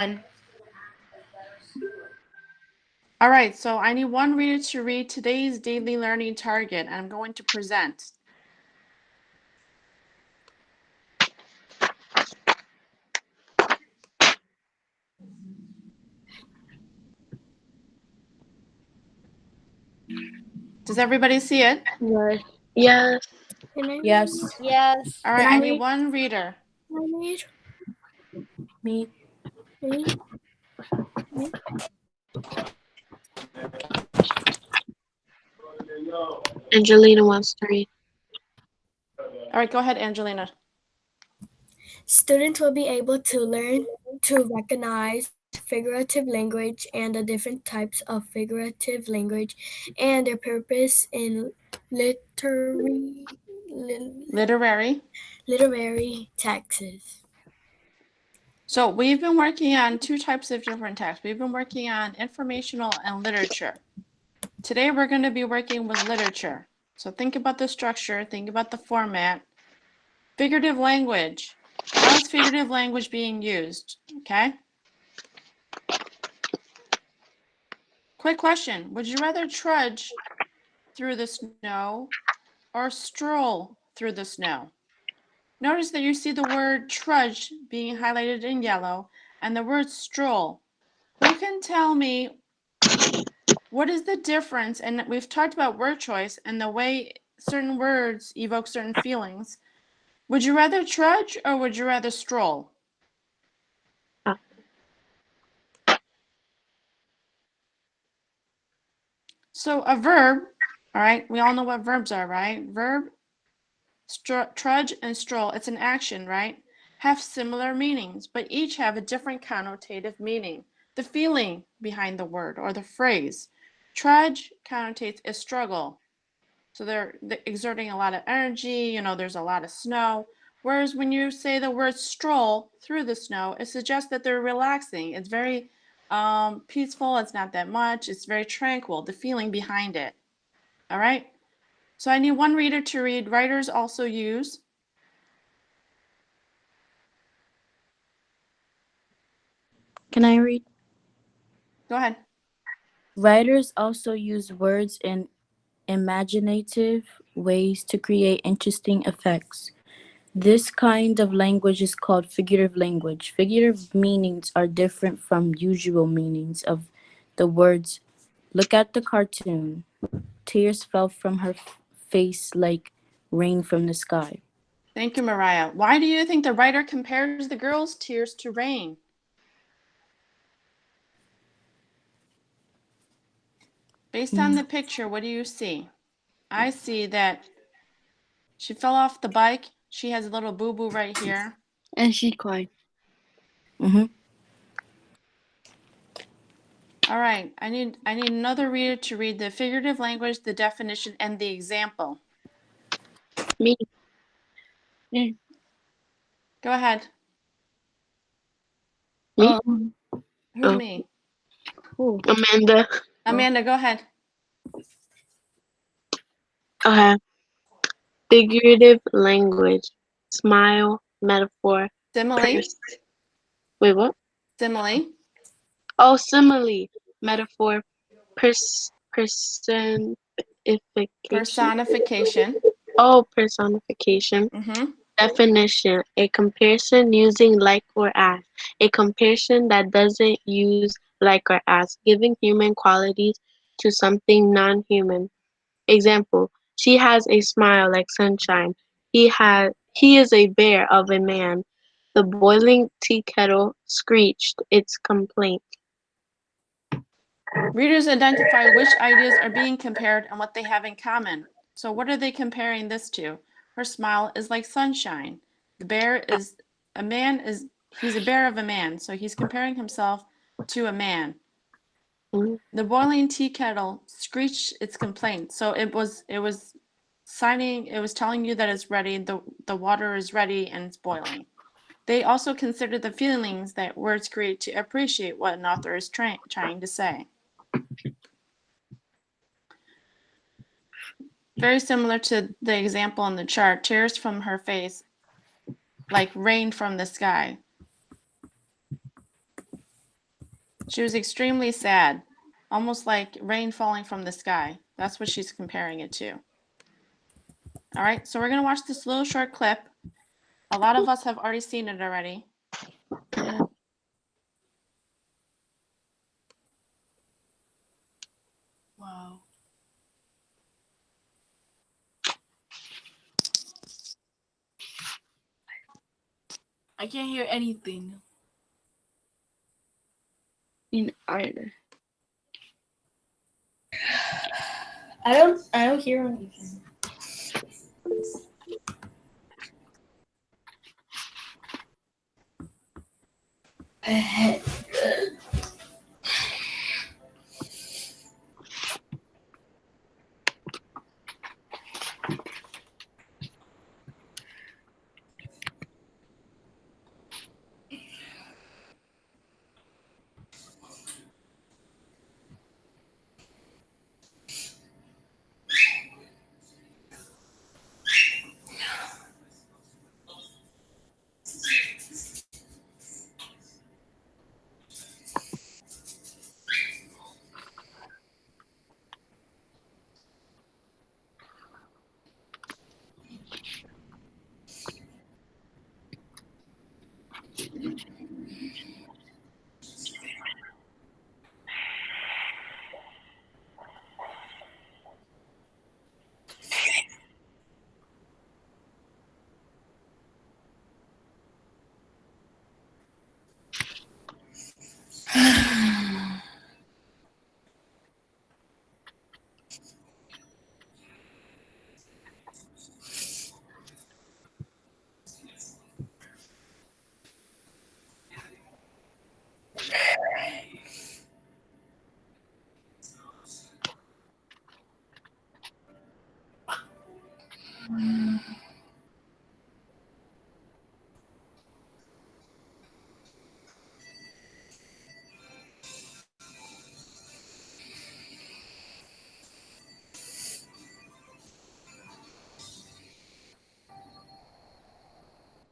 All right, so I need one reader to read today's daily learning target. I'm going to present. Does everybody see it? Yes. Yes. Yes. Yes. All right, I need one reader. Me. Angelina wants to read. All right, go ahead, Angelina. Students will be able to learn to recognize figurative language and the different types of figurative language and their purpose in literary texts. So we've been working on two types of different texts. We've been working on informational and literature. Today we're going to be working with literature. So think about the structure, think about the format. Figurative language. How is figurative language being used? Okay. Quick question. Would you rather trudge through the snow or stroll through the snow? Notice that you see the word trudge being highlighted in yellow and the word stroll. Who can tell me what is the difference? And we've talked about word choice and the way certain words evoke certain feelings. Would you rather trudge or would you rather stroll? So a verb, all right, we all know what verbs are, right? Verb, trudge and stroll, it's an action, right? Have similar meanings, but each have a different connotative meaning. The feeling behind the word or the phrase. Trudge connotates a struggle. So they're exerting a lot of energy, there's a lot of snow. Whereas when you say the word stroll through the snow, it suggests that they're relaxing. It's very peaceful. It's not that much. It's very tranquil, the feeling behind it. All right. So I need one reader to read. Writers also use. Can I read? Go ahead. Writers also use words in imaginative ways to create interesting effects. This kind of language is called figurative language. Figurative meanings are different from usual meanings of the words. Look at the cartoon. Tears fell from her face like rain from the sky. Thank you, Mariah. Why do you think the writer compares the girl's tears to rain? Based on the picture, what do you see? I see that she fell off the bike. She has a little boo-boo right here. And she cried. Mm-hmm. All right, I need another reader to read the figurative language, the definition, and the example. Me. Go ahead. Me? Who, me? Who? Amanda. Amanda, go ahead. Okay. Figurative language. Smile, metaphor. Simile. Wait, what? Simile. Oh, simile. Metaphor. Personification. Personification. Oh, personification. Mm-hmm. Definition. A comparison using like or as. A comparison that doesn't use like or as, giving human qualities to something non-human. Example. She has a smile like sunshine. He is a bear of a man. The boiling tea kettle screeched its complaint. Readers identify which ideas are being compared and what they have in common. So what are they comparing this to? Her smile is like sunshine. The bear is he's a bear of a man, so he's comparing himself to a man. The boiling tea kettle screeched its complaint. So it was telling you that it's ready, the water is ready and it's boiling. They also consider the feelings that words create to appreciate what an author is trying to say. Very similar to the example in the chart, tears from her face like rain from the sky. She was extremely sad, almost like rain falling from the sky. That's what she's comparing it to. All right, so we're going to watch this little short clip. A lot of us have already seen it already. Wow. I can't hear anything. In either. I don't hear anything.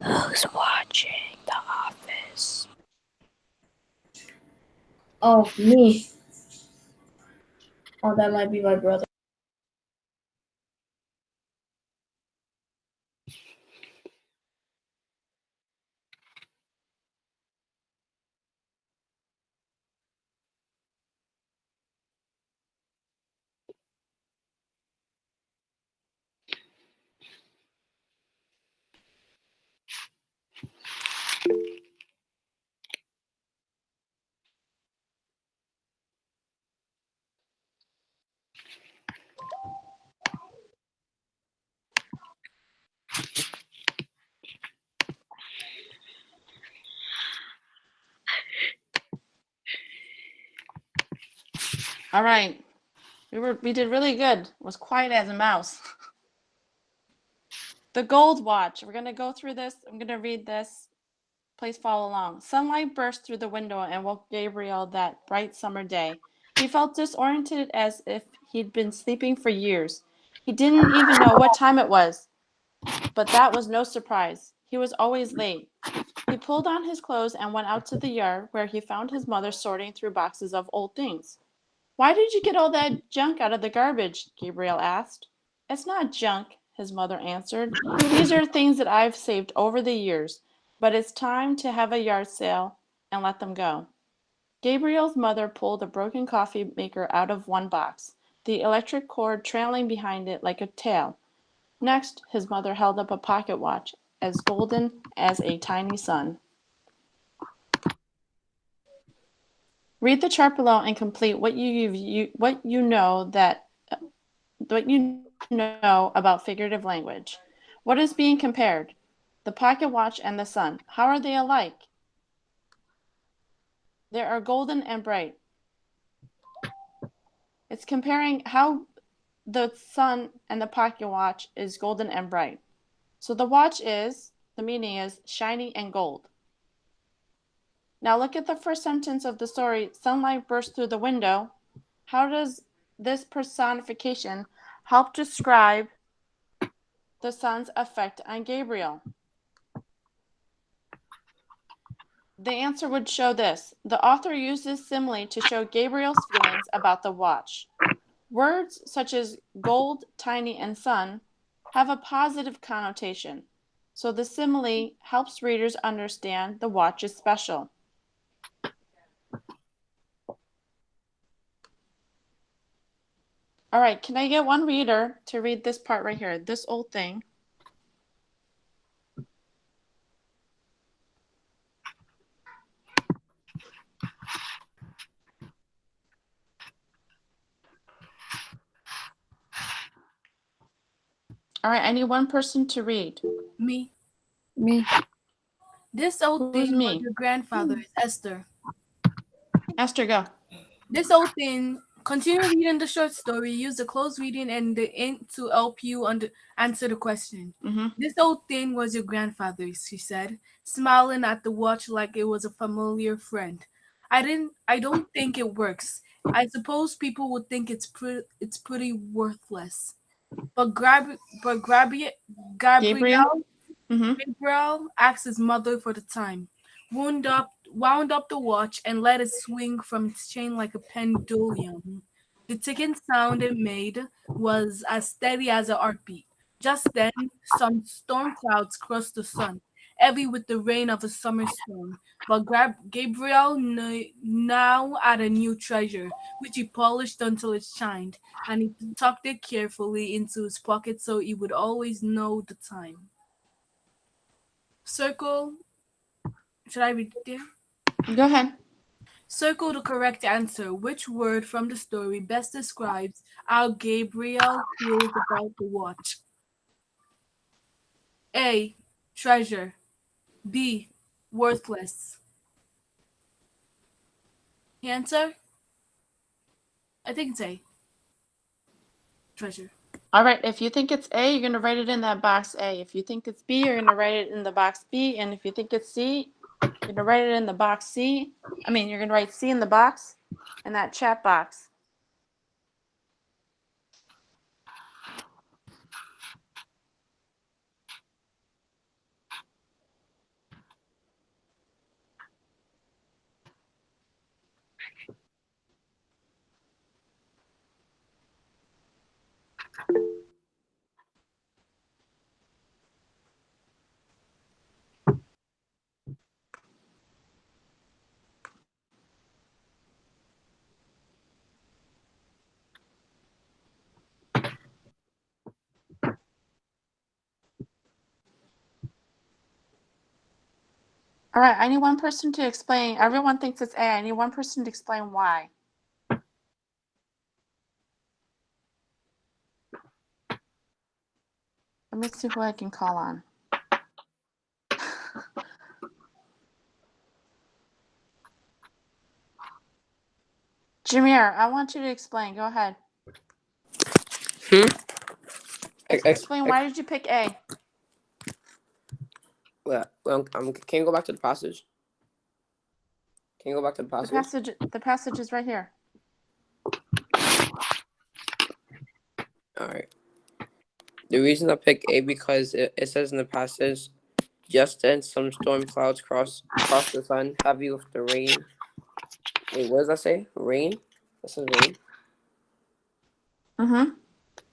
Who's watching The Office? Oh, me. Oh, that might be my brother. All right. We did really good. Was quiet as a mouse. The gold watch. We're going to go through this. I'm going to read this. Please follow along. Sunlight burst through the window and woke Gabriel that bright summer day. He felt disoriented as if he'd been sleeping for years. He didn't even know what time it was, but that was no surprise. He was always late. He pulled on his clothes and went out to the yard where he found his mother sorting through boxes of old things. Why did you get all that junk out of the garbage? Gabriel asked. It's not junk, his mother answered. These are things that I've saved over the years, but it's time to have a yard sale and let them go. Gabriel's mother pulled a broken coffee maker out of one box, the electric cord trailing behind it like a tail. Next, his mother held up a pocket watch, as golden as a tiny sun. Read the chart below and complete what you know about figurative language. What is being compared? The pocket watch and the sun. How are they alike? They are golden and bright. It's comparing how the sun and the pocket watch is golden and bright. So the meaning is shiny and gold. Now look at the first sentence of the story. Sunlight burst through the window. How does this personification help describe the sun's effect on Gabriel? The answer would show this. The author used this simile to show Gabriel's feelings about the watch. Words such as gold, tiny, and sun have a positive connotation, so the simile helps readers understand the watch is special. All right, can I get one reader to read this part right here, this old thing? All right, I need one person to read. Me. Me. This old Who's thing was me? your grandfather's, Esther. Esther, go. This old thing, continue reading the short story, use the close reading and the ink to help you answer the question. This old thing was your grandfather's, she said, smiling at the watch like it was a familiar friend. I don't think it works. I suppose people would think it's pretty worthless. But Gabriel? Gabrielle Mm-hmm. Gabriel asked his mother for the time, wound up the watch, and let it swing from its chain like a pendulum. The ticking sound it made was as steady as a heartbeat. Just then, some storm clouds crossed the sun, heavy with the rain of a summer storm. But Gabriel now had a new treasure, which he polished until it shined, and he tucked it carefully into his pocket so he would always know the time. Circle. Should I read it there? Go ahead. Circle the correct answer. Which word from the story best describes how Gabriel feels about the watch? A. Treasure. B. Worthless. The answer? I think it's A. Treasure. All right, if you think it's A, you're going to write it in that box A. If you think it's B, you're going to write it in the box B. And if you think it's C, you're going to write it in the box C. You're going to write C in the box in that chat box. All right, I need one person to explain. Everyone thinks it's A. I need one person to explain why. Let me see who I can call on. Jameer, I want you to explain. Go ahead. Explain why did you pick A? Well, can you go back to the passage? Can you go back to the passage? The passage is right here. All right. The reason I picked A because it says in the passage, just then some storm clouds crossed the sun, heavy with the rain. Wait, what does that say? Rain? That says rain. Mm-hmm.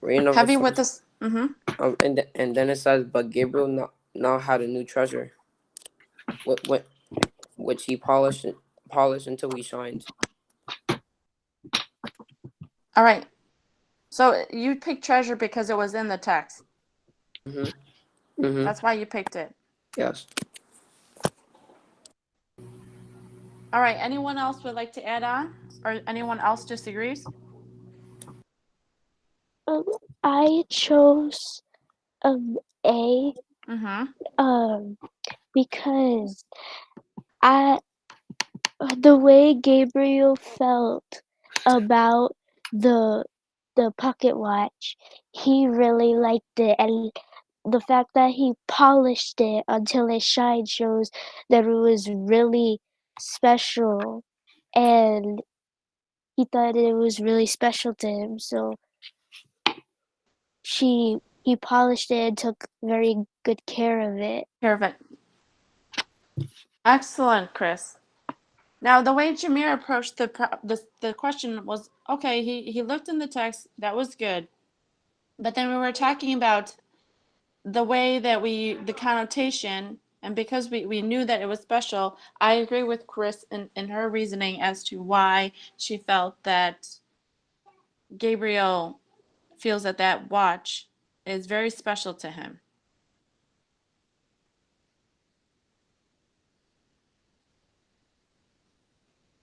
Rain of Heavy the with sun. this. Mm-hmm. And then it says, but Gabriel now had a new treasure, which he polished until he shined. All right. So you picked treasure because it was in the text. That's why you picked it. Yes. All right. Anyone else would like to add on, or anyone else disagrees? I chose A because I the way Gabriel felt about the pocket watch, he really liked it, and the fact that he polished it until it shined shows that it was really special, and he thought it was really special to him. So he polished it and took very good care of it. Excellent, Chris. Now, the way Jameer approached the question was, okay, he looked in the text, that was good. But then we were talking about the way that the connotation, and because we knew that it was special, I agree with Chris in her reasoning as to why she felt that Gabriel feels that that watch is very special to him.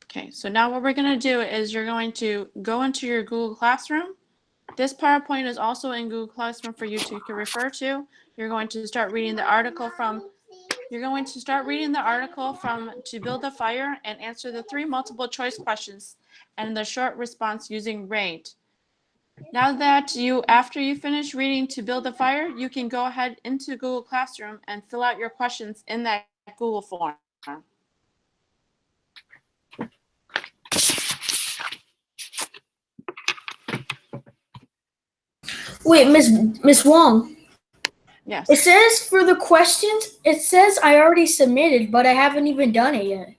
Okay, so now what we're going to do is you're going to go into your Google Classroom. This PowerPoint is also in Google Classroom for you to refer to. You're going to start reading the article from To Build a Fire and answer the 3 multiple choice questions and the short response using rate. Now that after you finish reading To Build a Fire, you can go ahead into Google Classroom and fill out your questions in that Google form. Wait, Miss Wong. Yes. It says for the questions, it says I already submitted, but I haven't even done it yet.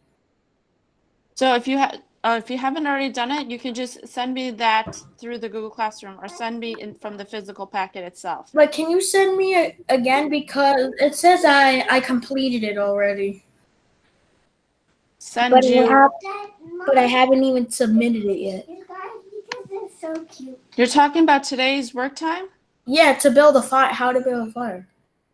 So if you haven't already done it, you can just send me that through the Google Classroom or send me from the physical packet itself. But can you send me again, because it says I completed it already. But I haven't even submitted it yet. Because it's so cute. You're talking about today's work time? Yeah, to build a fire. How to build a fire.